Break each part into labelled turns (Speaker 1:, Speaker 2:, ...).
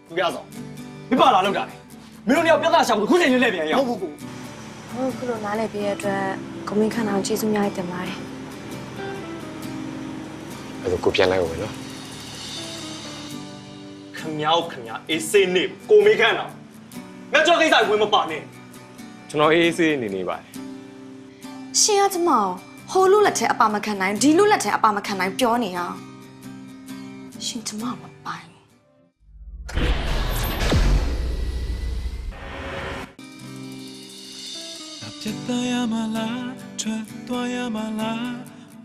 Speaker 1: လူပြဆောင်မပါလာလောက်တာလေမင်းတို့ရောက်ပြဿနာရှာဖို့ခုချိန်လေးလဲပြန်ရအောင်ဟုတ်
Speaker 2: ဟုတ်ခုလိုနားလည်ပေးရတဲ့အတွက်ကိုမင်းခန့်အောင်ကျေးဇူးများတင်ပါတယ်
Speaker 3: အဲ့ဒါကိုပြန်လိုက်အောင်နော်
Speaker 1: ခမြောက်အေးစေးနေကိုမေးခန့်တော့ငါကြောက်ကိစ္စဝင်မပါနဲ့
Speaker 3: ကျွန်တော်အေးဆေးနေပါတယ်
Speaker 2: ရှင်ကကျမဟိုလူလက်ထဲအပါမခံနိုင်ဒီလူလက်ထဲအပါမခံနိုင်ပြောနေအောင်ရှင်ကျမမပိုင်
Speaker 4: ပြတ်သားရမလားထွက်သွားရမလား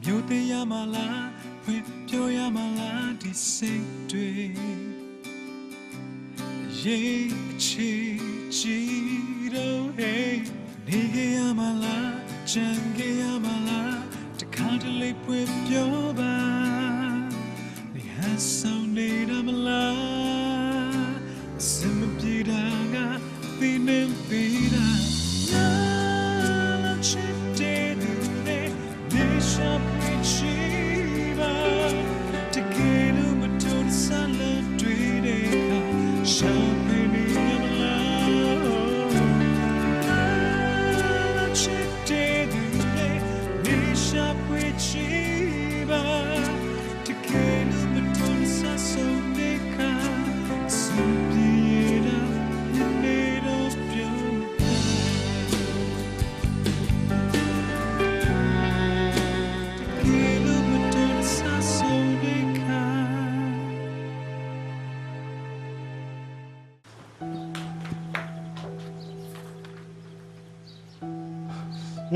Speaker 4: မြို့သေးရမလားဖွင့်ပြောရမလားဒီစိတ်တွေရေးချီချီတော့ဟေးနေရမလားကြံခဲ့ရမလားတခါတလေဖွင့်ပြောပါဒီဟန်ဆောင်နေရမလားစမပြေတာကဒီနေပြီတာ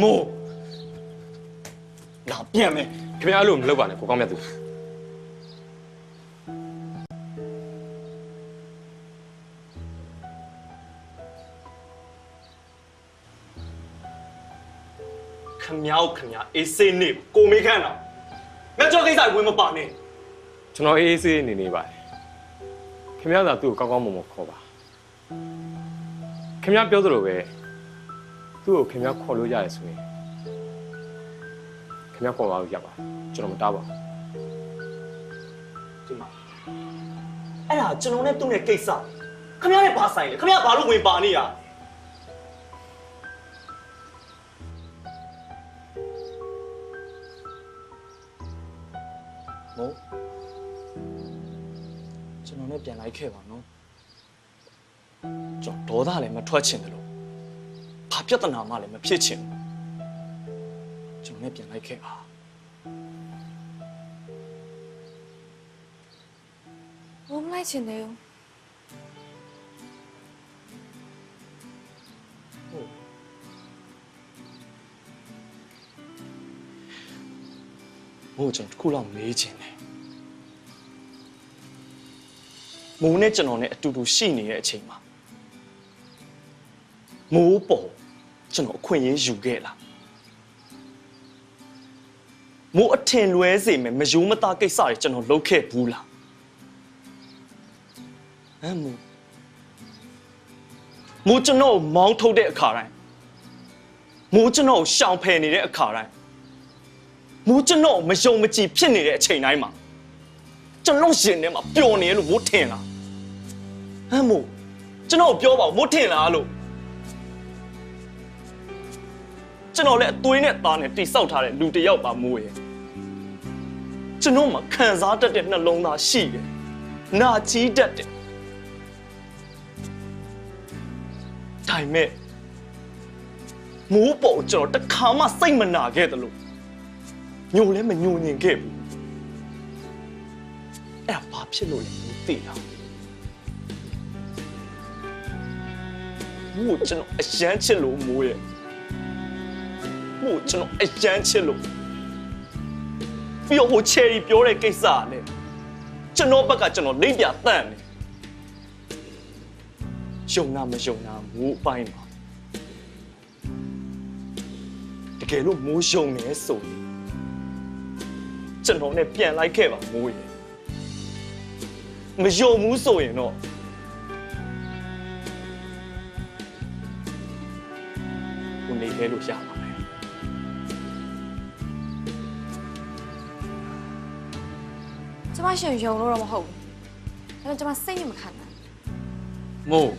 Speaker 1: မို့လာပြန်မယ်
Speaker 3: ခင်ဗျားအဲ့လိုမလုပ်ပါနဲ့ကိုကောင်းမြတ်သူ
Speaker 1: ခမြောက်အေးစေးနေကိုမေးခန့်တော့ငါကြောက်ကိစ္စဝင်မပါနဲ့
Speaker 3: ကျွန်တော်အေးဆေးနေပါတယ်ခင်ဗျားသာသူ့ကိုကောင်းကောင်းမွန်မွန်ခေါ်ပါခင်ဗျားပြောသလိုပဲသူ့ကိုခင်ဗျားခေါ်လို့ရတယ်ဆိုရင်ခင်ဗျားခေါ်ပါလို့ရပါကျွန်တော်မတားပါဘူး
Speaker 1: ဒီမှာအဲ့ဒါကျွန်တော်နဲ့သူ့နဲ့ကိစ္စခမရနဲ့ဘာဆိုင်လဲခမရဘာလို့ဝင်ပါနေရမို့ကျွန်တော်နဲ့ပြန်လိုက်ခဲ့ပါနော်ကျွန်တော်ဒေါသလည်းမထွက်ချင်တယ်လို့ဘာပြဿနာမှလည်းမဖြစ်ချင်ဘူးကျွန်တော်နဲ့ပြန်လိုက်ခဲ့ပါ
Speaker 2: ဘုံလိုက်ချင်တယ်
Speaker 1: မို့ကျွန်တော်တစ်ခုလောက်မေးချင်တယ်မိုးနဲ့ကျွန်တော်နဲ့အတူတူရှိနေတဲ့အချိန်မှာမိုးပေါ်ကျွန်တော်အခွင့်အရေးယူခဲ့လားမိုးအထင်လွဲစေမယ်မယိုးမသားကိစ္စတွေကျွန်တော်လုပ်ခဲ့ဘူးလားဟမ်မိုးကျွန်တော်မောင်းထုတ်တဲ့အခါတိုင်းမိုးကျွန်တော်ရှောင်ဖယ်နေတဲ့အခါတိုင်းမိုးကျွန်တော်မယုံမကြည်ဖြစ်နေတဲ့အချိန်တိုင်းမှာကျွန်တော်ရှင်ထဲမှာပျော်နေလို့မိုးထင်လားဟမ်မို့ကျွန်တော်ပြောပါဦးမိုးထင်လားလို့ကျွန်တော်လည်းအသွေးနဲ့သားနဲ့တိဆောက်ထားတဲ့လူတစ်ယောက်ပါမိုးရဲ့ကျွန်တော်မှာခံစားတတ်တဲ့နှလုံးသားရှိတယ်နာကြီးတတ်တယ်ဒါပေမဲ့မိုးပေါ်ကျွန်တော်တစ်ခါမှစိတ်မနာခဲ့တယ်လို့ညိုလည်းမညိုညင်ခဲ့ဘူးအဲ့ဒါဘာဖြစ်လို့လဲမသိလားမို့ကျွန်တော်အရန်ချစ်လို့မိုးရဲ့မို့ကျွန်တော်အရန်ချစ်လို့ပြီးတော့ဟိုချယ်ရီပြောတဲ့ကိစ္စကလည်းကျွန်တော်ဘက်ကကျွန်တော်လိမ့်ပြတန့်တယ်ယုံနာမယုံနာမိုးအပိုင်းပါတကယ်လို့မိုးယုံနေဆိုရင်ကျွန်တော်နဲ့ပြန်လိုက်ခဲ့ပါမိုးရဲ့မယုံဘူးဆိုရင်တော့ကိုနေခဲ့လို့ရပါမယ်
Speaker 2: ကျမရှင်ယုံလို့တော့မဟုတ်ဘူးဒါပေမဲ့ကျမစိတ်နဲ့မခံနိုင်
Speaker 1: မို့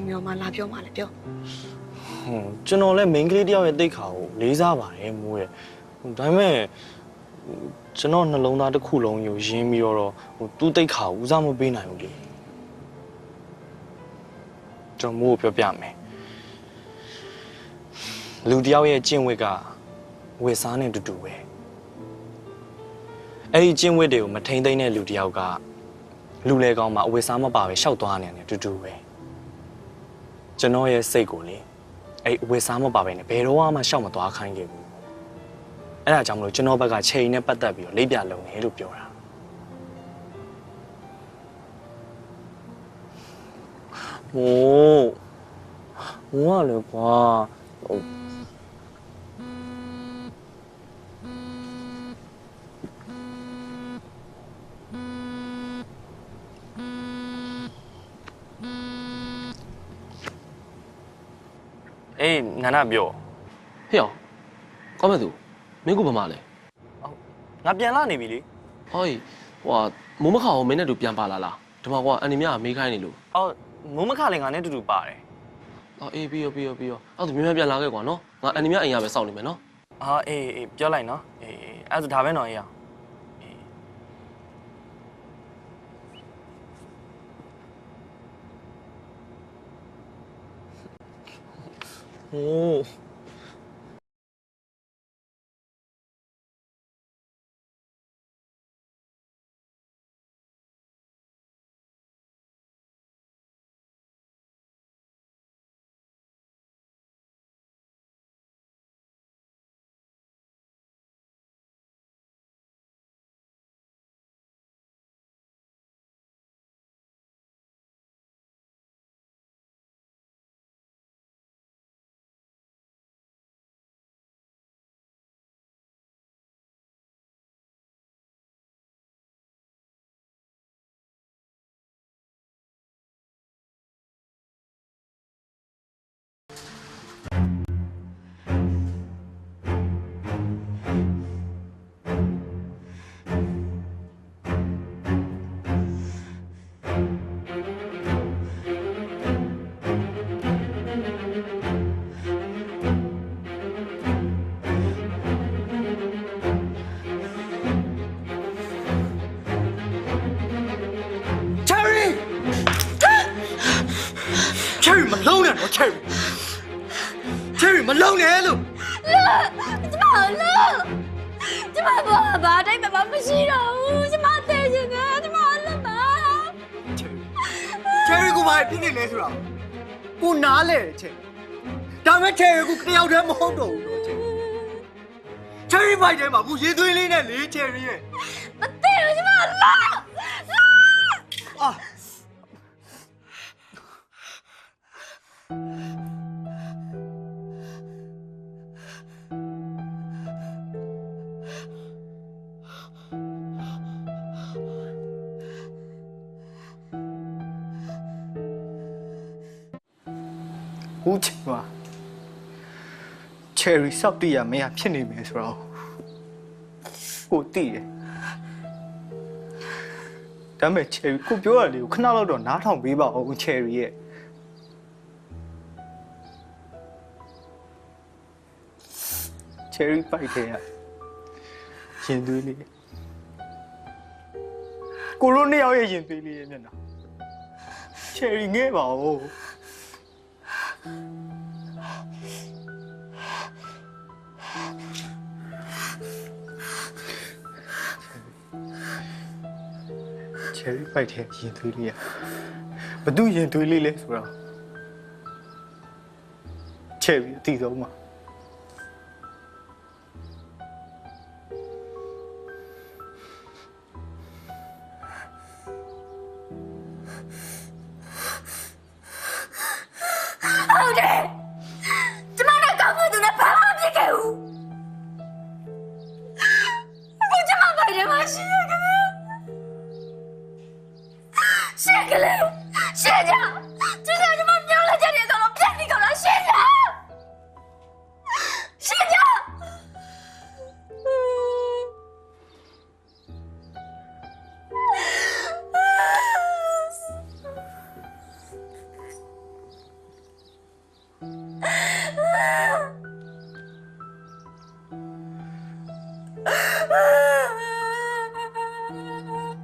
Speaker 2: မျိုးမလာပြောမှလည်းပြော
Speaker 1: ကျွန်တော်လည်း main ကလေးတယောက်ရဲ့တိတ်ခါကိုလေးစားပါတယ်မိုးရဲ့ဒါပေမဲ့ကျွန်တော်နှလုံးသားတစ်ခုလုံးကိုရင်းပြီးတော့သူ့တိတ်ခါကိုဦးစားမပေးနိုင်ဘူးလေကျွန်တော်မိုးကိုပြောပြမယ်လူတယောက်ရဲ့ကျင့်ဝတ်ကဝေစားနဲ့တူတူပဲအဲ့ဒီကျင့်ဝတ်တွေကိုမထိမ့်သိမ့်တဲ့လူတယောက်ကလူလေကောင်းမှာအဝေစားမပါပဲရှောက်သွားနေတယ်တူတူပဲကျွန်တော်ရဲ့စိတ်ကိုလေအဲ့အဝေစားမပါပဲနဲ့ဘယ်တော့မှရှောက်မသွားခိုင်းခဲ့ဘူးအဲ့ဒါကြောင့်မလို့ကျွန်တော်ဘက်ကချိန်နဲ့ပတ်သက်ပြီးတော့လိပ်ပြလုံနေလို့ပြောတာမိုးကလည်းကွာအေးနာနာပြော
Speaker 5: ဟေ့အောင်ကောင်းမဲ့သူမင်းကဘာမှလဲ
Speaker 1: ငါပြန်လာနေပြီလေ
Speaker 5: ဟောဟိုမိုးမခအောင်မင်းနဲ့တူပြန်ပါလာလားဒီမှာကွာအန်နီမြမေးခိုင်းနေလို့
Speaker 1: အော်မိုးမခလည်းငါနဲ့တူတူပါတယ်
Speaker 5: အော်အေးပြီးရောအဲ့ဒါမြန်ပြန်လာခဲ့ကွာနော်ငါအန်နီမြအိမ်ရပဲစောင့်နေမယ်နော်
Speaker 1: အေးပြောလိုက်နော်အေးအဲ့ဒါဒါပဲနော်အေးအောင်โอ้Cherry မလုံးနဲ့တော့ Cherry မလုံးနဲ့လို့
Speaker 2: ကျမလို့ မဘာတိုင်းမမရှိတော့ဘူးကျမသိချင်တယ်ကျမလက်ပါ
Speaker 6: ချယ်ရီကိုဘာဖြစ်နေလဲဆိုတာကိုနားလဲချယ်ဒါမဲ့ချယ်ရီကိုတယောက်တည်းမဟုတ်တော့ဘူးတော့ချယ်ရီဘိုက်ထဲမှာကိုရေသွေးလေးနဲ့လေချယ်ရီရဲ့
Speaker 2: မသိဘူးကျမလာ
Speaker 6: အာ ဦးချင်ပါချယ်ရီစောက်တီးရမရဖြစ်နေမယ်ဆိုတော့ကိုတီးတယ်ဒါပေမဲ့ချယ်ရီကိုပြောရလေကိုခဏလောက်တော့နားထောင်ပေးပါဦးချယ်ရီရဲ့ချယ်ရီပိုက်ထဲရရင်သွေးလေးကိုလိုနှစ်ယောက်ရဲ့ရင်သွေးလေးရဲ့မျက်နှာချယ်ရီငဲ့ပါဦးချယ်ရီပိုက်ထဲရင်သွေးလေးရဘသူရင်သွေးလေးလဲဆိုတော့ချယ်ရီအတီဆုံးမှာ
Speaker 2: ဟုတ်တယ်ကျမနဲ့ကောင်းမှုသူနဲ့ဘာမှမဖြစ်ခဲ့ဘူးဘူးကျမပိုင်ထဲမှာရှိရကလေးရှင်းကလေးရှင်းကြကျမကျမပြောလိုက်ကြတဲ့တော့ပြက်နေကြလားရှင်းကြရှင်းကြ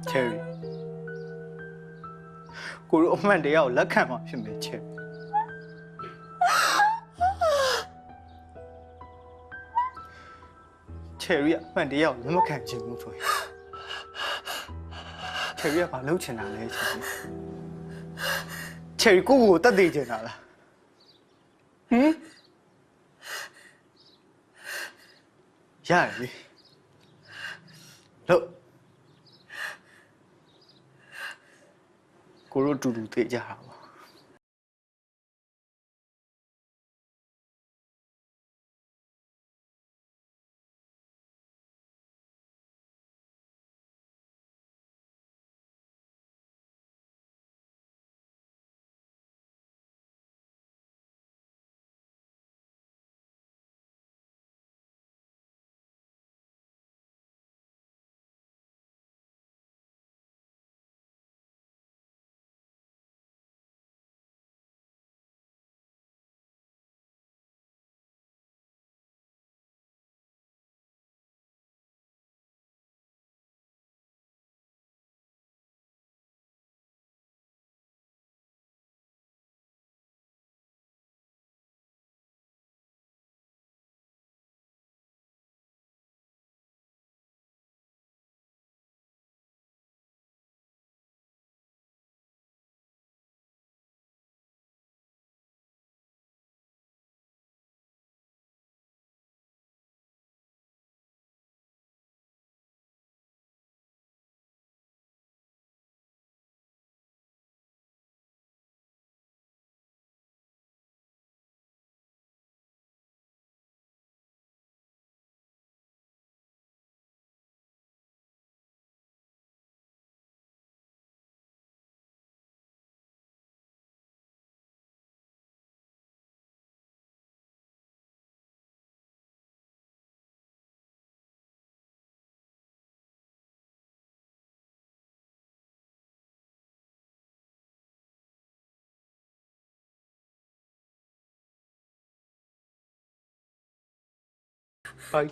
Speaker 6: ချယ်ရီကိုတို့အမှန်တရားကိုလက်ခံမှဖြစ်မယ်ချယ်ရီချယ်ရီကအမှန်တရားကိုလက်မခံချင်ဘူးဆိုရင်ချယ်ရီကဘာလုပ်ချင်တာလဲချယ်ရီကိုတတ်သိချင်တာလားဟမ်ရတယ်လေလို့ကိုတို့တူတူသိကြတာပါဘိုက်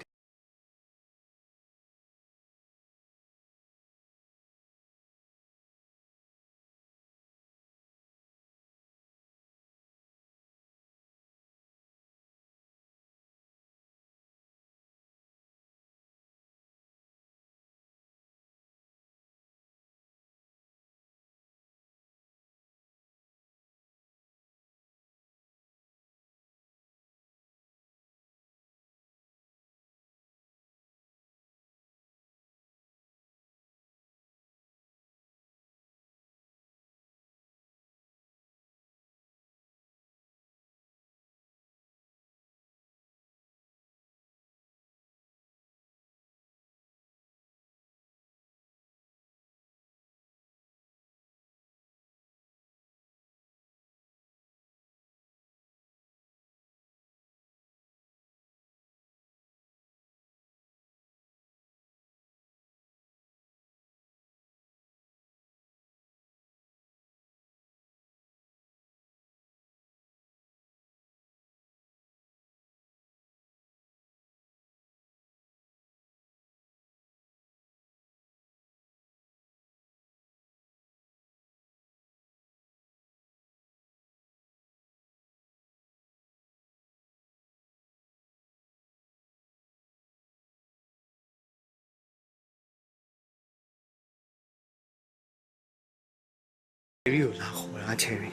Speaker 6: Cherry ကိုလာခေါ်တာ Cherry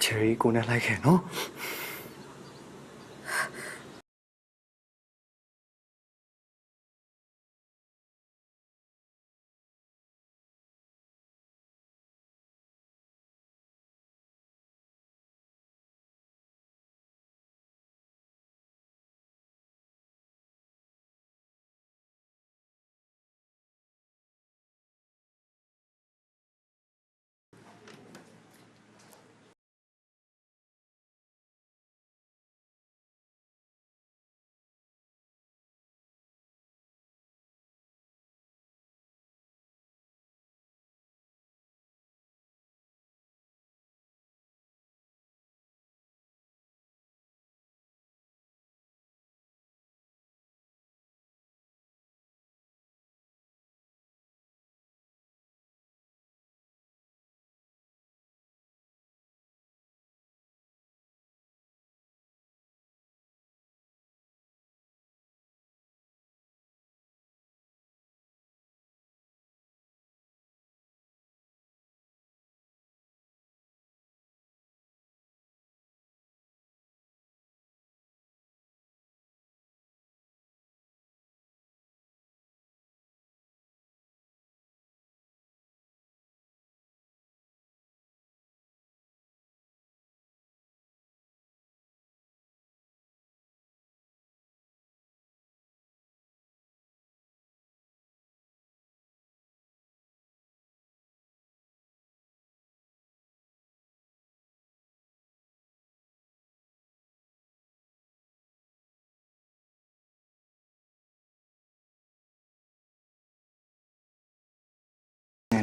Speaker 6: Cherry ကိုနဲ့လိုက်ခဲ့နော်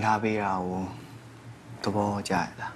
Speaker 6: ထားပေးတာကိုသဘောကျရလား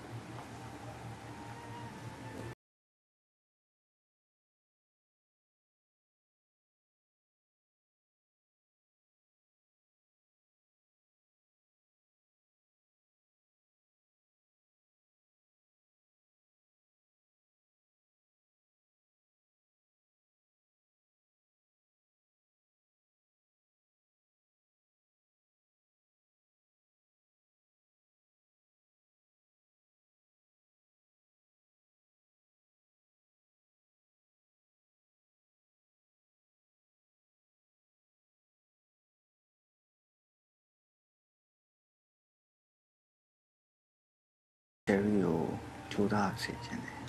Speaker 6: Cherry ကိုကြိုးစားစေချင်တယ်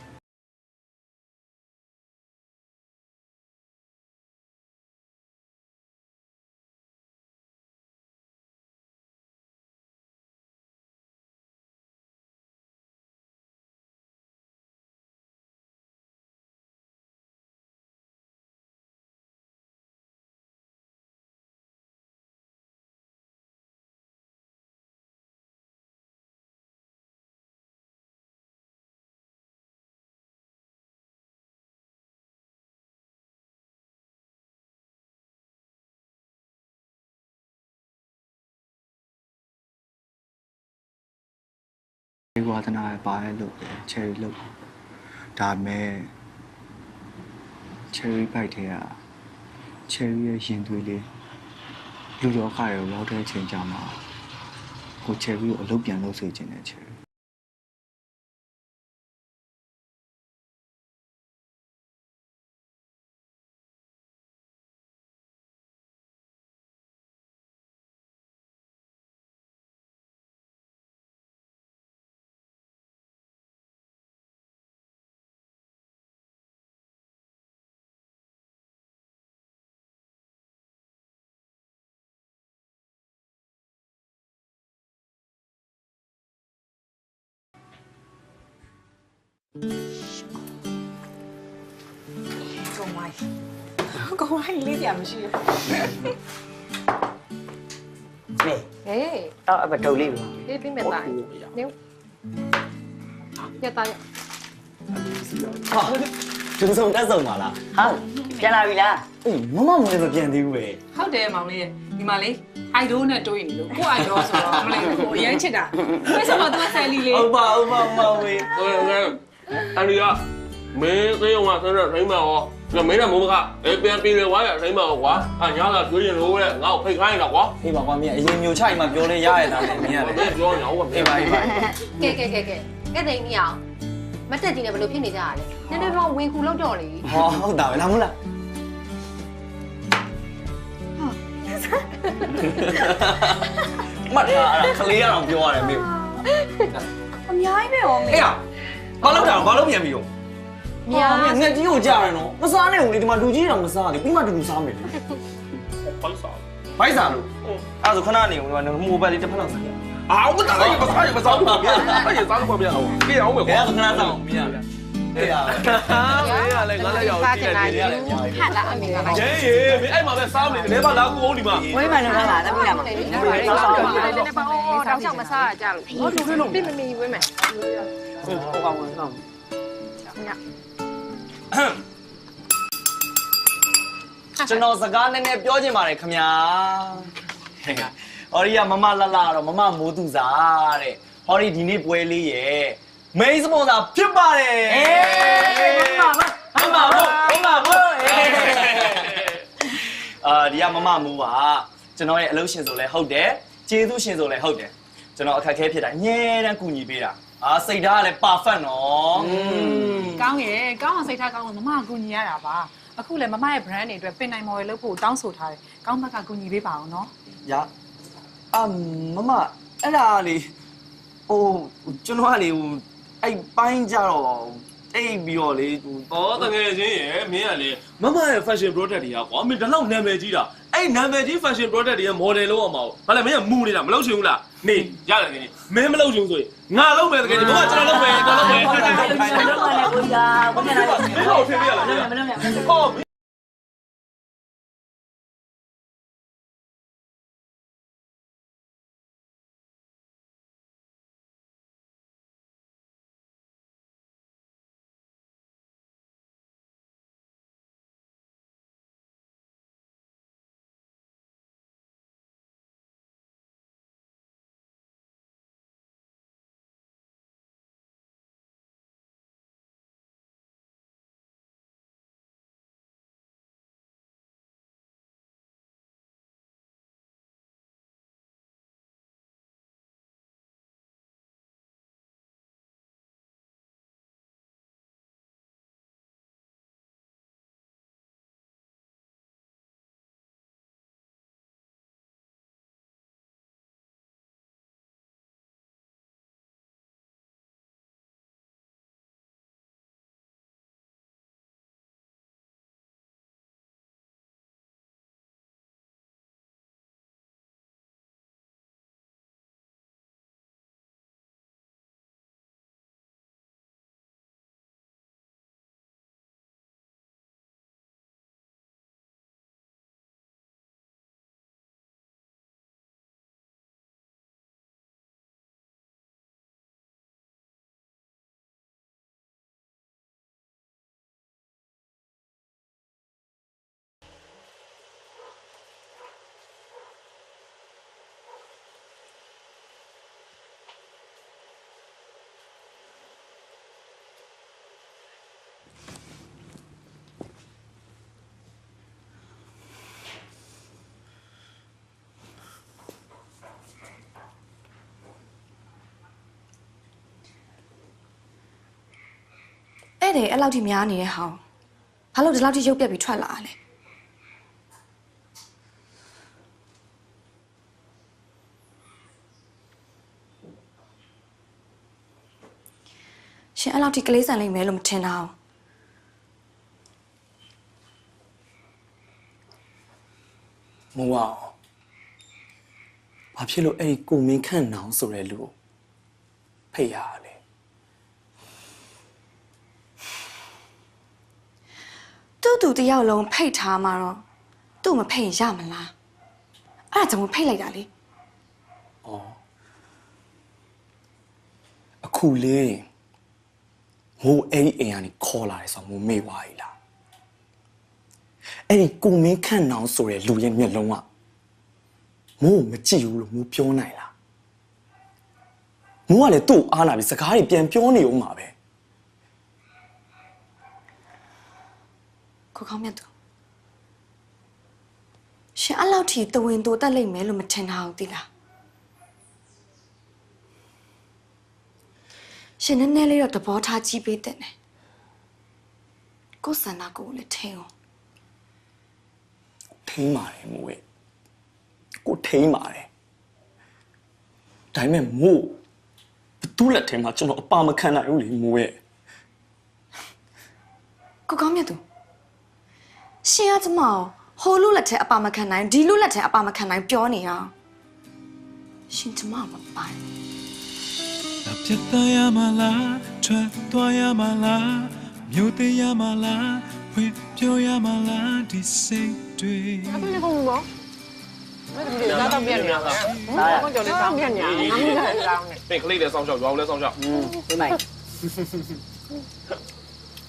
Speaker 6: ဒီဝါသနာပါရဲ့လို့ပဲ Cherry လို့ဒါမဲ့ Cherry ဘိုက်ထဲက Cherry ရဲ့ရင်သွေးလေးလူလောကရဲ့ရောက်တဲ့အချိန်ကြာမှာကို Cherry ကိုအလုပ်ပြန်လုပ်စေချင်တယ် Cherry
Speaker 7: ကောင်းလိုက်လေးတရားမရှိဘူး
Speaker 8: မေ
Speaker 7: ဟေး
Speaker 8: တော့အပတုံလေးပါ
Speaker 7: ဒီပြမဲ့တိုင်းနေရတာရ
Speaker 8: ဟာဒုံဆုံးတက်ဆုံးပါလားဟာပြန်လာပြီလားအေးမမမလည်းမပြန်သေးဘူးပဲ
Speaker 7: ဟုတ်တယ်မောင်လေးဒီမှာလေးအိုက်ဒိုးနဲ့တွေးနေလို့ကိုအိုက်ဒိုးဆိုတော့မလေးကိုအရင်ချစ်တာဘယ်စမတော့ဆယ်လီလေး
Speaker 8: ဟုတ်ပါဝေး
Speaker 5: အန်ဒီကမင်းသေုံကဆင်းတဲ့ထိုင်းမှာရော မင်းနဲ့မိုးကပြန်ပြေလေဝါရအတိုင်းမှာကွာညာလာကျွေးရင်လို့တဲ့ငါ့ကိုဖိတ်ခိုင်းနေတာကွာ
Speaker 8: အေးပါကွာမင်းအရင်မျိုးချိုက်မှပြောလဲရရတာလေမင်းက
Speaker 5: မ
Speaker 8: လေ
Speaker 5: င်းပြောနေတာဟုတ်ကဲ့
Speaker 8: အေးပါအေးပါ
Speaker 9: ကဲတိန်ကြီးအောင်မတက်ကြီးနဲ့ဘယ်လိုဖြစ်နေကြရလဲနည်းနည်းတော့ဝင်ခုလောက်တော့လေ
Speaker 8: ဟောဟုတ်တာပဲလားမဟုတ်လားမတ်တာအဲ့ခလေးရအောင်ပြောရတယ်မင်း
Speaker 2: အများကြီးပဲဟောမေ
Speaker 8: အေးဘာလုပ်တာဘာလုပ်ပြန်ပြီရော
Speaker 9: များ
Speaker 8: ငါကြီးကိုကြားရနော်မစားနဲ့ဦးလေဒီမှာလူကြီးတော့မစားလေပြီးမှတူတူစားမယ်လေ
Speaker 5: ဖိုက်စား
Speaker 8: ဘိုက်စားလို့အဲ့ဆိုခဏနေဦးဒီမိုဘိုင်လေးတစ်ဖက်လောက်စားရ
Speaker 5: အောင်ကတားမစားရမစားဘူးဗျာအဲ့ရစားလို့ဗျာပြေအောင်ပဲ
Speaker 8: ဘယ်
Speaker 5: ကွာ
Speaker 8: ကခဏဆောင်မင်းရဗျအေးရ
Speaker 5: မင်းကလည်းငါလည်းရောက်ကြည့်နေတယ်
Speaker 9: ဟာလာအမေကလိုက်
Speaker 5: ဂျေးရေမင်းအဲ့မှာပဲစားမနေတယ်ဘာလာကူအောင်ဒီမှာ
Speaker 8: ဝိမှန်တော့လားသမီးလား
Speaker 9: နေနေပါလေတောက်ချောက်မစားရကြလို့ဟောလူတွေလုံးပြမမီဝဲမယ်
Speaker 8: ဟုတ်ကောင်းကောင်းကျွန်တော်စကားနည်းနည်းပြောချင်ပါတယ်ခင်ဗျာဟောဒီကမမလာလာတော့မမမိုးသူစားတဲ့ဟောဒီဒီနေ့ပွဲလေးရဲ့မိန်းစပွန်ဆာဖြစ်ပါတယ်အေးမမဒီကမမမိုးပါကျွန်တော်ရဲ့အလုပ်ရှင်ဆိုလဲဟုတ်တယ်ကျေးဇူးရှင်ဆိုလဲဟုတ်တယ်ကျွန်တော်အခက်ခဲဖြစ်တာအငြင်းတန်းကူညီပေးတာစိတ်ဓာတ်ကလည်း perfect နော်
Speaker 7: ကောင်းရဲ့ကောင်းအောင်စိတ်ထားကောင်းလို့မမကကူညီရတာပါအခုလည်းမမရဲ့ brand တွေအတွက်ပင်နိုင်မော်ရလုပ်ဖို့တောင်းဆိုထားတယ်ကောင်းဘက်ကကူညီပေးပါအောင်နော်
Speaker 8: ရမမအဲ့ဒါလေဟိုကျွန်တော်ကလေဟိုအဲ့ပိုင်းကြတော့အိပ်ပြီးတော့လေဟို
Speaker 5: ဩတကယ်ချင်းရေမင်းကလေမမရဲ့ fashion product တွေကကွာမင်းဒီလောက်နာမည်ကြီးတာအဲ့နာမည်ကြီး fashion product တွေရဲ့ model လုံးအောင်မဟုတ်ဘာလဲမင်းကမူနေတာမလုပ်ချင်ဘူးလားနေရတယ်နေမင်းမလုပ်ချင်ဘူးဆိုရင်ငါလုပ်မယ်တကယ်ကြီးမမကျွန်တော်လုပ်မယ်ကျွန်တော်လုပ်မယ်ဟုတ်တယ်ဟုတ်တယ်ဟုတ်တယ်ကိုကြီးကဘာဖြစ်လဲမင်းတို့ထင်ပြရလားမင်းဟော
Speaker 2: အဲ့ဒါအဲ့လောက်ထိများနေတဲ့ဟောင်းဘာလို့ဒီလောက်ထိရုပ်ပြက်ပြီးထွက်လာလဲရှင်အဲ့လောက်ထိကလေးဆန်လိမ့်မယ်လို့မထင်တာအောင်
Speaker 8: မဝဘာဖြစ်လို့အဲ့ဒီကိုမင်းခန့်နောင်ဆိုတဲ့လူကိုဖိတ်ရလဲ
Speaker 2: သူ့တယောက်လုံးဖိတ်ထားမှာတော့သူ့မဖိတ်ရမလားအဲ့ဒါကြောင့်ဖိတ်လိုက်တာလေ
Speaker 8: ဩအခုလေမိုးအဲ့ဒီအိမ်ကနေခေါ်လာတယ်ဆိုမိုးမေ့သွားပြီလားအဲ့ဒီကိုမင်းခန့်နောင်ဆိုတဲ့လူရဲ့မျက်လုံးကမိုးမကြည့်ဘူးလို့မိုးပြောနိုင်လားမိုးကလည်းသူ့အားလာပြီးစကားတွေပြန်ပြောနေဦးမှာပဲ
Speaker 2: ကိုကောင်းမြတ်သူရှင်အဲ့လောက်ထိတဝင်းတိုးတက်လိမ့်မယ်လို့မထင်တာဟုတ်သီလားရှင်နည်းနည်းလေးတော့သဘောထားကြည့်ပေးတဲ့နဲ့ကိုစန္ဒကိုလည်းထင်းအောင်
Speaker 8: ထိန်းပါတယ်မိုးရဲ့ကိုထိန်းပါတယ်ဒါပေမဲ့မိုးဘသူ့လက်ထဲမှာကျွန်တော်အပါမခံနိုင်ဘူးလေမိုးရဲ့
Speaker 2: ကိုကောင်းမြတ်သူရှင်ကကျမကိုဟိုလူလက်ထဲအပါမခံနိုင်ဒီလူလက်ထဲအပါမခံနိုင်ပြောနေအောင်ရှင်ကျမမပိုင်
Speaker 4: 那别的呀嘛啦，穿多呀嘛啦，有的呀嘛啦，会飘呀嘛啦，第谁对？
Speaker 9: 你公公，那怎么拿到变脸了？我叫你当变脸，俺们才当的。
Speaker 5: ပြင်ကလေးလည်းစောင်းရှောက်ရွာဦးလည်းစောင်းရှောက်
Speaker 6: ဒီမိုက်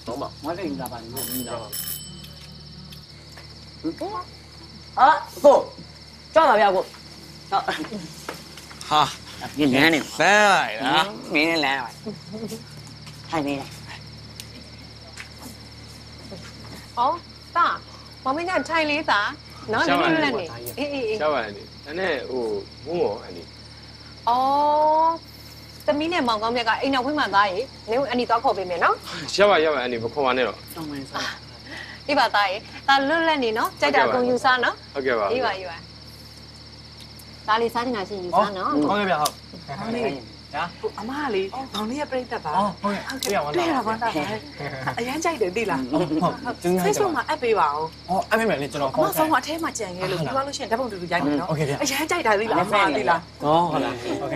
Speaker 5: တော့မ
Speaker 6: မလေးလာပါနဲ့ဒီတော့ဟာကိုကြောက်ပါဗျာကိုဟာဒီလမ်းနေဖမ်းလိုက်လားမင်းလမ်းလိုက်ထိုင်နေလား
Speaker 9: 哦，大，我们家菜里大，哪里来的？
Speaker 3: ရှားပါအန်ဒီအဲ့နဲ့ဟိုဘုံရောအန်ဒီ
Speaker 9: 哦，သမီးနဲ့မောင်ကောင်းမြတ်ကအိမ်နောက်ခွင့်မှသားရေနင်အန်ဒီတော့ခေါ်ပေးမယ်နော်
Speaker 3: ရှားပါအန်ဒီမခေါ်ပါနဲ့တော့
Speaker 6: တောင်းမင်းစား
Speaker 9: ဒီပါသားရေဒါလွတ်လပ်နေနော်ကြိုက်တာအကုန်ယူစားနော်
Speaker 3: ဟုတ်ကဲ့ပါ
Speaker 9: ဒီပါဒါလေးစားနေတာရှိယူစားနော်
Speaker 6: ဟုတ်ကဲ့ဗျာဟုတ်ဒါ
Speaker 7: အမကလေမောင်လေးရဲ့ပြိတ္တပါ
Speaker 6: ဟုတ်ကဲ့ပြရပါလား
Speaker 7: တွေ့ရပါတာပါအရန်ကြိုက်တယ်သိလား
Speaker 6: ဟုတ်ကျင်းနေ
Speaker 7: Facebook မှာအပ်ပေးပါဦး
Speaker 6: အော်အဲ့မဲ့လေကျွန်တော်
Speaker 7: အမဆုံးမအထဲမှာကြံခဲ့လို့ပြောလို့ရှိရင်ဓာတ်ပုံတူတူရိုက်မယ်နော်
Speaker 6: โอเคဗျာ
Speaker 7: အရန်ကြိုက်တာသိလားအမသိလား
Speaker 6: อ๋อဟုတ်လားโอเค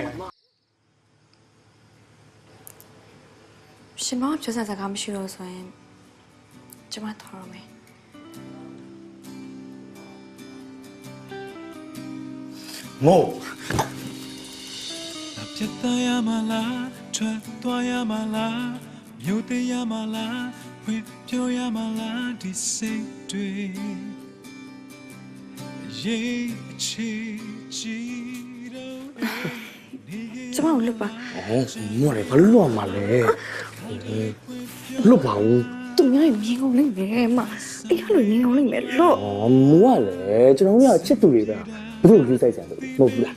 Speaker 2: ရှင်မပြောစကားမရှိတော့ဆိုရင်ကျမထော်ရမယ်
Speaker 8: မိုး
Speaker 4: 那别的呀嘛啦，穿多呀嘛啦，有的呀嘛啦，会飘呀嘛啦，第谁对？一起记得。
Speaker 2: ကျမကိုလွတ်ပါ
Speaker 8: ဟောမိုးလေဘာလွတ်မှာလဲလွတ်ပါဘူး
Speaker 2: သူများရင်မြင်ကုန်လိမ့်မယ်မအဲ့လိုမြင်ကုန်လိမ့်မယ်လို့
Speaker 8: အော်မိုးကလည်းကျွန်တော်တို့ကချစ်သူတွေပဲဘယ်လိုယူဆိုင်ကြလို့မဟုတ်ဘူးလား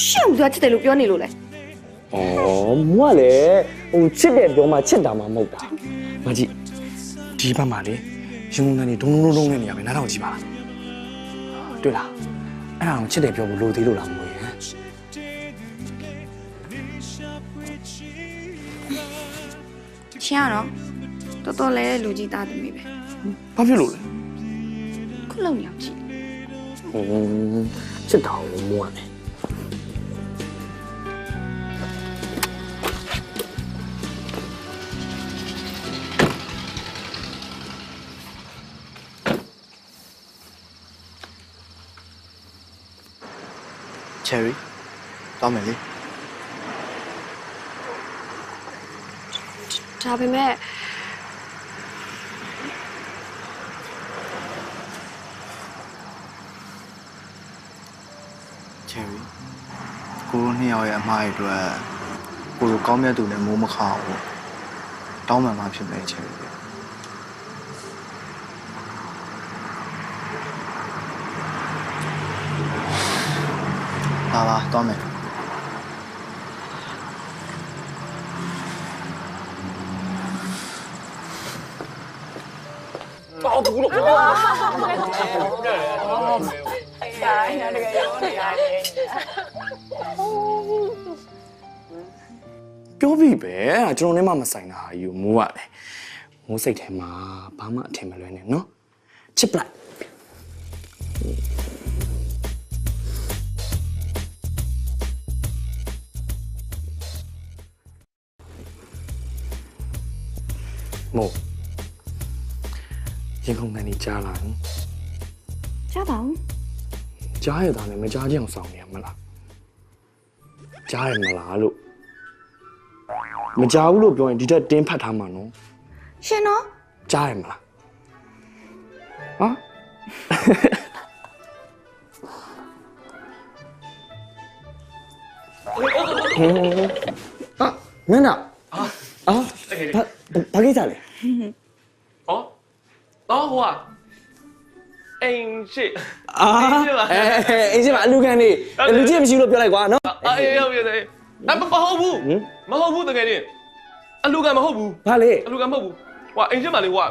Speaker 2: ရှင့်ကချစ်တယ်လို့ပြောနေလို့လဲ
Speaker 8: အော်မိုးကလည်းဟိုချစ်တယ်ပြောမှချစ်တာမှမဟုတ်တာမကြည့်ဒီဘက်မှာလေရင်ကုန်ကနေဒုံဒုံနဲ့နေရမယ်နားထောင်ကြည့်ပါလားတွေ့လားအဲ့ဒါကိုချစ်တယ်ပြောဖို့လိုသေးလို့လားမိုးရဲ့
Speaker 2: ရှင်ကတော့တော်တော်လေးလူကြီးသားသမီးပဲ
Speaker 8: ဘာဖြစ်လို့လဲ
Speaker 2: ခုလုံနေအောင်ကြည့်
Speaker 8: ချစ်တာကိုမိုးကလည်း
Speaker 6: Cherry တောင်းမယ်လေ
Speaker 2: ဒါပေမဲ့
Speaker 6: Cherry ကိုတို့နှစ်ယောက်ရဲ့အမှားတွေအတွက်ကိုတို့ကောင်းမြတ်သူနဲ့မိုးမခအောင်ဘူးတောင်းမှန်မှဖြစ်မယ် Cherry ပါတောင်းမယ်
Speaker 8: ပြောပြီပဲအဲ့ဒါကျွန်တော်နဲ့မှမဆိုင်တာဟာယူမိုးကလည်းမိုးစိတ်ထဲမှာဘာမှအထင်မလွဲနဲ့နော်ချစ်ပလိုက်မိုးရင်ခုန်ကနေကြားလာရင်
Speaker 2: ကြားပါဦး
Speaker 8: ကြားရတာနဲ့မကြားကြအောင်ဆောင်နေရမလားကြားရမလားလို့မကြားဘူးလို့ပြောရင်ဒီတက်တင်းဖတ်ထားမှာနော်
Speaker 2: ရှင်နော်
Speaker 8: ကြားရမလားဟာမင်းနာဘာကိစ္စလဲ
Speaker 5: ဟိုကအိမ်ရှိ
Speaker 8: အာအေးစင်မအလူခံနေလူကြီးမရှိလို့ပြောလိုက်ကွာနော်
Speaker 5: အေးဟုတ်ပြီမဟုတ်ဘူးတကယ်ချင်းအလူကမဟုတ်ဘူး
Speaker 8: ဘာလဲ
Speaker 5: အလူကမဟုတ်ဘူးဟိုအိမ်ရှိမှလေဟိုက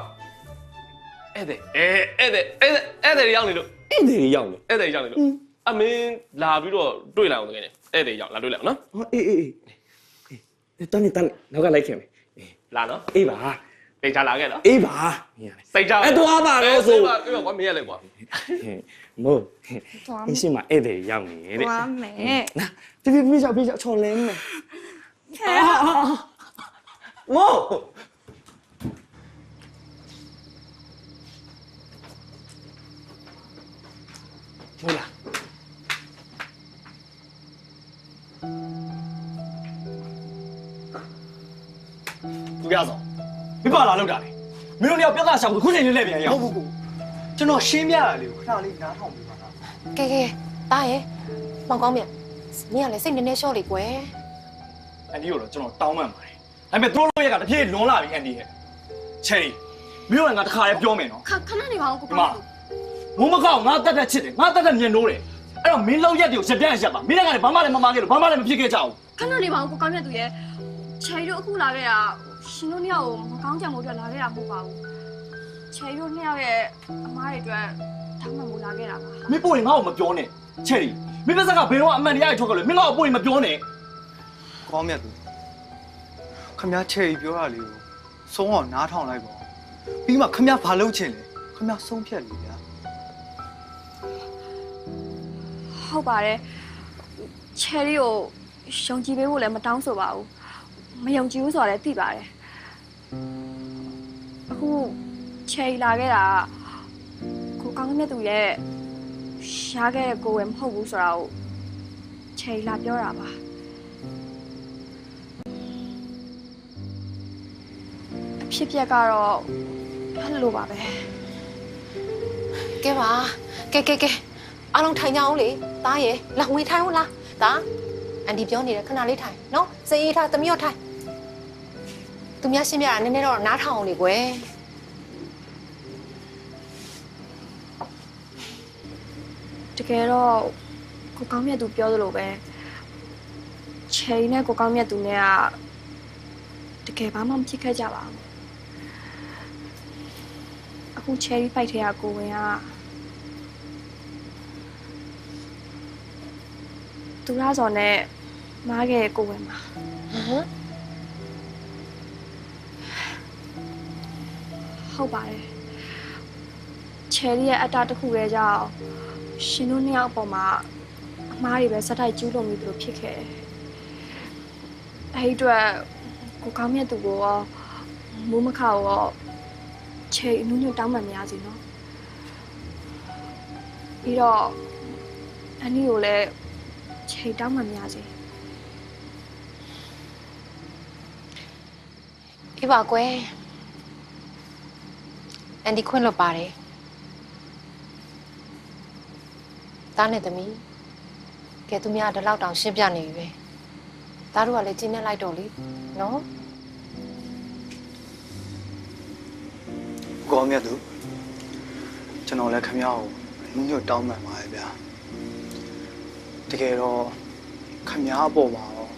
Speaker 5: ဧည့်သည်ရောက်နေလို့
Speaker 8: အဲ့ဒီရောက်နေ
Speaker 5: ဧည့်သည်ရောက်နေလို့အမင်းလာပြီးတော့တွေ့လိုက်အောင်တကယ်ချင်းဧည့်သည်ရောက်လာတွေ့လိုက်အောင်နော်
Speaker 8: အေးတန်းနောက်ကလိုက်ခင်မယ်
Speaker 5: လာနော်
Speaker 8: အေးပါ
Speaker 5: တိတ်ချလာခဲ့နော်
Speaker 8: အေးပါမြင်ရလေ
Speaker 5: စိတ်ချ
Speaker 8: အဲ့သွားပါတော့ဆို
Speaker 5: အေးပါကွာမင်းရလေကွာ
Speaker 8: မို့အေးစင်မဧည့်သည်ရောက်နေတဲ့
Speaker 2: သွားမယ်
Speaker 8: နာပြေးချောချော်လဲမယ်မို့ဟိုလာ
Speaker 1: သူရဆောင်မပါလာလောက်တာလေမင်းတို့တယောက်ပြဿနာရှာဖို့ခုချိန်လေးလဲပြန်ရအောင်
Speaker 6: ဟုတ်ဘူးကိုကျွန်တော်ရှင်းပြရလေခဏလေးနားထောင်ပေးပါလား
Speaker 9: ကဲတားရဲ့မောင်ကောင်းမြတ်နင်ကလည်းစိတ်နည်းနည်းလျှော့လေကွယ်
Speaker 1: အန်ဒီကိုတော့ကျွန်တော်တောင်းပန်ပါတယ်ဒါပေမဲ့တို့လို့ရကတဖြည်းလွန်လာပြီအန်ဒီရဲ့ချယ်ရီမင်းတို့ကငါတခါလေးပြောမယ်နော်
Speaker 2: ခဏနေပါဦးကို
Speaker 1: ဒီမှာမိုးမကောက်ငါတက်တက်ချစ်တယ်ငါတက်တက်မြင်လို့တယ်အဲ့တော့မင်းလောက်ရက်တွေကိုစပြန်ရက်ပါမင်းလည်းကလည်းဘာမှလည်းမမခဲ့လို့ဘာမှလည်းမဖြစ်ခဲ့ကြဘူး
Speaker 2: ခဏနေပါဦးကိုကောင်းမြတ်သူရဲ့ချယ်ရီတို့အခုလာခဲ့တာရှင်တို့နှစ်ယောက်ကိုမကောင်းကြံမှုအတွက်လာခဲ့တာမဟုတ်ပါဘူးချယ်ရီတို့နှစ်ယောက်ရဲ့အမားတွေအတွက်တောင်းပန်မှုလာခဲ့တာပါ
Speaker 1: မင်းပို့ရင်ငါ့ကိုမပြောနဲ့ချယ်ရီမင်းပါစကဘယ်တော့အမှန်တရားတွေထွက်ကြလို့မင်းငါ့ကိုပို့ရင်မပြောနဲ့
Speaker 6: ကောင်းမြတ်သူခမချယ်ရီပြောတာလေးကိုဆုံးအောင်နားထောင်လိုက်ပါပြီးမှခမဘာလုပ်ချင်လဲခမဆုံးဖြတ်လေဗျာ
Speaker 2: ဟုတ်ပါတယ်ချယ်ရီကိုယုံကြည်ပေးဖို့လည်းမတောင်းဆိုပါဘူးမယုံကြည်ဘူးဆိုတာလည်းသိပါတယ်အခုချယ်ရီလာခဲ့တာကိုကောင်းမြတ်သူရဲ့ရှားခဲ့တဲ့ကိုယ်ဝယ်မဟုတ်ဘူးဆိုတာကိုချယ်ရီလာပြောတာပါအဖြစ်ပြက်ကတော့အဲ့လိုပါပဲ
Speaker 9: ကဲပါကဲအားလုံးထိုင်ကြအောင်လေတားရဲ့လာဝင်ထိုင်ဟုတ်လားတားအန်ဒီပြောနေတယ်ခဏလေးထိုင်နော်စိတ်အေးထားသမီးရောထိုင်သူများရှင်းပြတာနည်းနည်းတော့နားထောင်အောင်လေကွယ်
Speaker 2: တကယ်တော့ကိုကောင်းမြတ်သူပြောသလိုပဲချယ်ရီနဲ့ကိုကောင်းမြတ်သူနဲ့ကတကယ်ဘာမှမဖြစ်ခဲ့ကြပါဘူးအခုချယ်ရီဖိုက်ထဲကကိုဝင်ကသူရစော်နဲ့မားခဲ့ကိုဝင်ပါ ဟုတ်ပါတယ်ချယ်ရီရဲ့အတ္တတစ်ခုပဲကြောင့်ရှင်တို့နှစ်ယောက်အပေါ်မှာအမားတွေပဲစက်တိုက်ကျူးလွန်ပြီးလို့ဖြစ်ခဲ့တယ်အဲ့ဒီအတွက်ကိုကောင်းမြတ်သူကိုရောမိုးမခါကိုရောချယ်ရီနုညွတ်တောင်းပန်များစီနော်ပြီးတော့အန်နီကိုလည်းချယ်ရီတောင်းပန်များစီ
Speaker 9: အေးပါကွယ်အန်ဒီခွင့်လွတ်ပါတယ်တားနဲ့သမီးကဲသူများဒီလောက်တောင်ရှင်းပြနေပြီပဲတားတို့ကလည်းကျင်းနေလိုက်တော့လေနော်
Speaker 6: ကောင်းမြတ်သူကျွန်တော်လည်းခမကိုညွတ်တောင်းပန်ပါရဲ့ဗျာတကယ်တော့ခမအပေါ်မှာတော့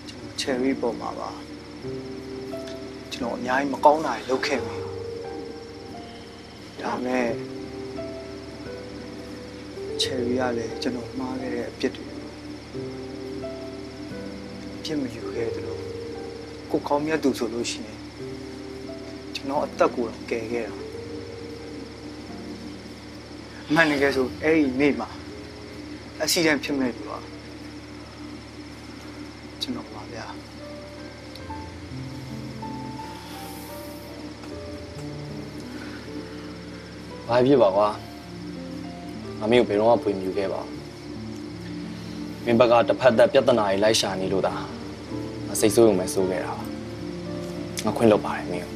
Speaker 6: ကျွန်တော်ချယ်ရီပေါ်မှာပါကျွန်တော်အများကြီးမကောင်းတာတွေလုပ်ခဲ့ပြီဒါမဲ့ချယ်ရီကလည်းကျွန်တော်မှားခဲ့တဲ့အပြစ်တွေပြစ်မယူခဲ့တယ်လို့ကိုကောင်းမြတ်သူဆိုလို့ရှိရင်ကျွန်တော်အသက်ကိုတော့ကယ်ခဲ့တာအမှန်တကယ်ဆိုအဲ့ဒီနေ့မှာအဆီဒန့်ဖြစ်မဲ့ပြီပါကျွန်တော်ပါဗျာ
Speaker 8: ဘာဖြစ်ပါကွာမမေကိုဘယ်တော့မှပွေမြူခဲ့ပါမင်းဘက်ကတစ်ဖက်သက်ပြဿနာတွေလိုက်ရှာနေလို့ဒါငါစိတ်ဆိုးရုံပဲစိုးခဲ့တာပါငါခွင့်လွတ်ပါတယ်မင်း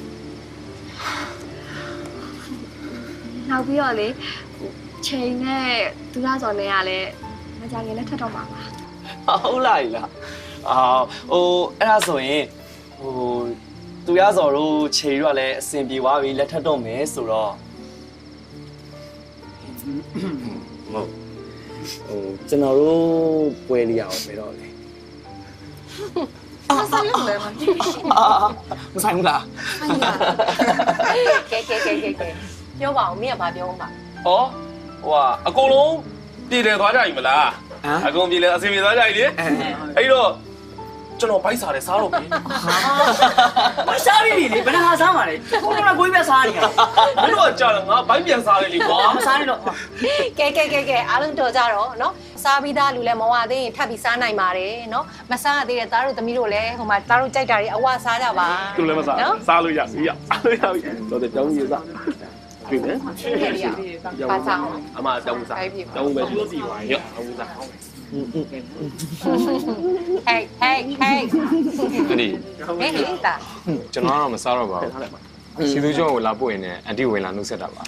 Speaker 2: နောက်ပြီးတော့လေချယ်ရီနဲ့သူရစော်နဲ့ကလည်းမကြခင်လက်ထပ်တော့မှာပါ
Speaker 8: ဟုတ်လားလားဟိုအဲ့ဒါဆိုရင်ဟို
Speaker 1: သူရစော်တို့ခြေရွက်လည်းအစင်ပြေသွားပြီလက်ထပ်တော့မယ်ဆိုတော့မဟုတ်ကျွန်တော်တို့ပွဲလေးရအောင်ပဲတော့လေ
Speaker 7: မဆိုင်လို့လည်းမကြည့်
Speaker 1: မဆိုင်ဘူးလား
Speaker 9: ကဲပြောပါဦးမင်းကဘာပြောမှာ
Speaker 5: ဟောဟိုကအကုန်လုံးပြည်တယ်သွားကြပြီမလားအကုန်ပြည်တယ်အစင်ပြေသွားကြပြီလေအဲ့တော့ကျွန်တော်ဘိုက်စားတယ်စားတော့ပြီ
Speaker 10: မစားပြီလေဘယ်နှခါစားမှာလဲကိုကကိုကြီးပဲစားနေရ
Speaker 5: မင်းတို့ကကြာတော့ငါဘိုက်ပြန်စားတယ်လေကွာ
Speaker 10: မစားနဲ့တော့
Speaker 9: ကဲအားလုံးတော်ကြတော့နော်စားပြီးသားလူလည်းမဝသေးရင်ထပ်ပြီးစားနိုင်ပါတယ်နော်မစားသေးတဲ့သားတို့သမီးတို့လည်းဟိုမှာသားတို့ကြိုက်တာတွေအဝစားကြပါ
Speaker 5: သူလည်းမစားစားလို့ရပြီရစားလို့ရပြီတော့တောင်းကြီးစားပြီမယ်
Speaker 9: ပါစားအောင်
Speaker 5: အမတောင်းစားတောင်းပဲသူ့စီပါရအောင်စား
Speaker 9: ဟေး
Speaker 3: အဲ့ဒီ
Speaker 9: ဟေးတာ
Speaker 3: ကျွန်တော်ကတော့မစားတော့ပါဘူးစီသူကျော်ကိုလာပို့ရင်လည်းအန်တီဝင်လာနှုတ်ဆက်တာပါ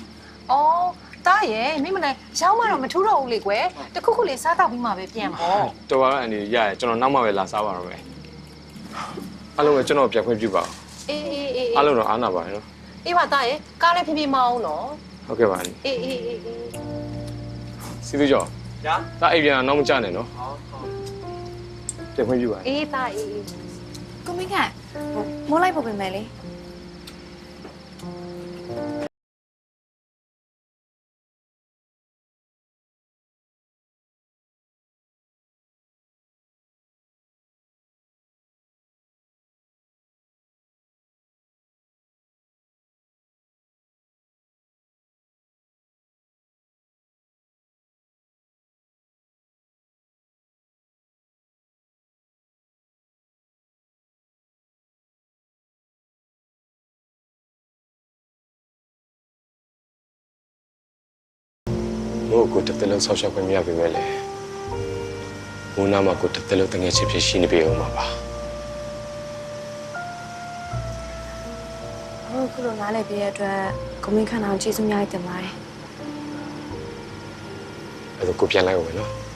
Speaker 9: အော်တားရဲ့မိမလည်းရောင်းမတော့မထူးတော့ဘူးလေကွယ်တခုခုလေးစားတော့ပြီးမှပဲပြန်ပေါ့
Speaker 3: တော်ပါအန်တီရရကျွန်တော်နောက်မှပဲလာစားပါတော့မယ်အားလုံးပဲကျွန်တော်ပြန်ခွင့်ပြုပါ
Speaker 9: အေး
Speaker 3: အားလုံးတော့အားနာပါတယ်နော်
Speaker 9: အေးပါတားရဲ့ကားလည်းဖြည်းဖြည်းမအောင်နော်
Speaker 3: ဟုတ်ကဲ့ပါအန်တီ
Speaker 9: အေး
Speaker 3: စီသူကျော်
Speaker 1: ညာ
Speaker 3: ဒါအိမ်ပြန်နောက်မကျနဲ့နော်ပြန်ခွင့်ပြုပါ
Speaker 9: အေးတားအေး
Speaker 2: ကိုမင်းကမိုးလိုက်ပို့ပေးမယ်လေ
Speaker 3: ဘို့ကိုတစ်သက်လုံးဆောက်ရှောက်ခွင့်မရပြီမဲ့လေဘုန်းနာမှာကိုတစ်သက်လုံးတငယ်ချင်းဖြစ်ရှိနေပြီအောင်ပါပါ
Speaker 2: ဟုတ်ခုလိုနားလည်ပြည့်တဲ့အတွက်ကိုမင်းခန္ဓာကိုကျေးဇူးများတင်ပါတယ်
Speaker 3: အဲ့ဒါကိုပြန်လိုက်အောင်မယ်နော်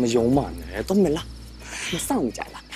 Speaker 8: မယုံမှနဲ့တော့မလားမဆောင်ကြလား